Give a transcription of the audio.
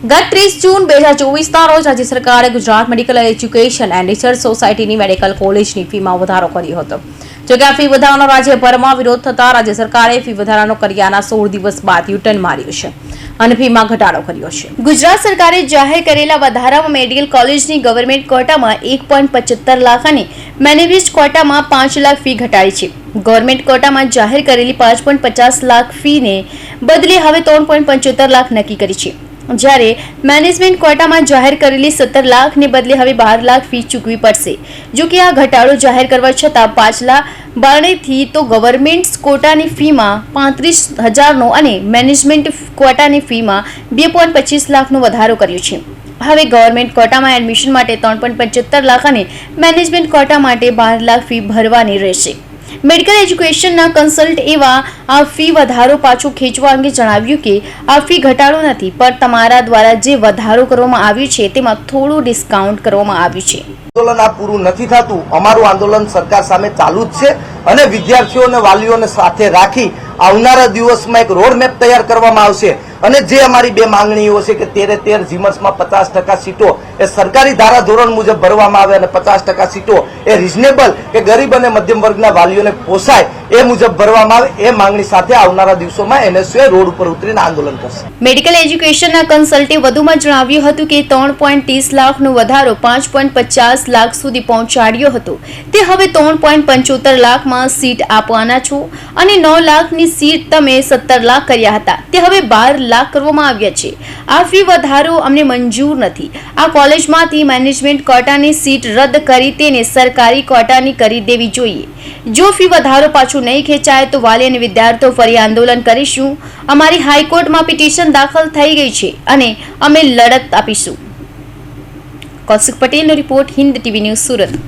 ગત 30 જૂન 2024ના રોજ રાજ્ય સરકારે Gujarat medical education and research સોસાયટીની મેડિકલ કોલેજની ફીમાં વધારો કર્યો હતો. જોકે આ ફી વધારાનો રાજ્યભરમાં વિરોધ થતા રાજ્ય સરકારે ફી વધારાનો કર્યાના 16 દિવસ બાદ યુટર્ન માર્યું છે અને ફીમાં ઘટાડો કર્યો છે. ગુજરાત સરકારે જાહેર કરેલા વધારામાં મેડિકલ કોલેજની ગવર્મેન્ટ કોટામાં 1.75 લાખ અને મેનેજમેન્ટ કોટામાં 5 લાખ ફી ઘટાડી છે. ગવર્મેન્ટ કોટામાં જાહેર કરેલી 5.50 લાખ ફીને બદલે હવે 3.75 લાખ નક્કી કરી છે, જ્યારે મેનેજમેન્ટ કોટામાં જાહેર કરેલી 17 લાખને બદલે હવે 12 લાખ ફી ચૂકવી પડશે. જો કે આ ઘટાડો જાહેર કરવા છતાં પાછલા બારણેથી તો ગવર્મેન્ટ કોટાની ફીમાં 35,000નો અને મેનેજમેન્ટ કોટાની ફીમાં 2.25 લાખનો વધારો કર્યો છે. હવે ગવર્મેન્ટ કોટામાં એડમિશન માટે 3.75 લાખ અને મેનેજમેન્ટ કોટા માટે 12 લાખ ફી ભરવાની રહેશે. મેડિકલ એજ્યુકેશનના કન્સલ્ટ એવા આ ફી વધારો પાછો ખેંચવા અંગે જણાવ્યું કે આ ફી ઘટાડો નથી, પણ તમારા દ્વારા જે વધારો કરવામાં આવ્યું છે તેમાં થોડું ડિસ્કાઉન્ટ કરવામાં આવ્યું છે. આંદોલન આ પૂરું નથી થતું. અમારું આંદોલન સરકાર સામે ચાલુ જ છે અને વિદ્યાર્થીઓ અને વાલીઓને સાથે રાખી આવનારા દિવસમાં એક રોડ મેપ તૈયાર કરવામાં આવશે અને જે અમારી બે માંગણીઓ છે કે 13 જીમર્સમાં 50% સીટો એ સરકારી ધારા ધોરણ મુજબ ભરવામાં આવે અને 50% સીટો એ રિઝનેબલ કે ગરીબ અને મધ્યમ વર્ગના વાલીઓને પોસાય એ મુજબ ભરવામાં આવે એ માંગણી સાથે આવનારા દિવસોમાં એનએસયુએ રોડ ઉપર ઉતરીને આંદોલન કરશે. મેડિકલ એજ્યુકેશનના કન્સલ્ટે વધુમાં જણાવ્યું હતું કે 3.30 લાખનો વધારો 5.50 લાખ સુધી પહોંચાડ્યો હતો. તે હવે 3.75 લાખમાં સીટ આપવાના છો અને 9 લાખની સીટ તમે 17 લાખ કર્યા હતા, તે હવે 12 લાખ કરવામાં આવ્યા છે. આ ફી વધારો અમને મંજૂર નથી. આ કોલેજમાંથી મેનેજમેન્ટ કોટાની સીટ રદ કરી તેને સરકારી કોટાની કરી દેવી જોઈએ. જો ફી વધારો પાછું નહીં ખેંચાય તો વાલી અને વિદ્યાર્થીઓ ફરી આંદોલન કરીશું. અમારી હાઈકોર્ટમાં પિટિશન દાખલ થઈ ગઈ છે અને અમે લડત આપીશું. કૌશિક પટેલનો report, Hind TV news, Surat.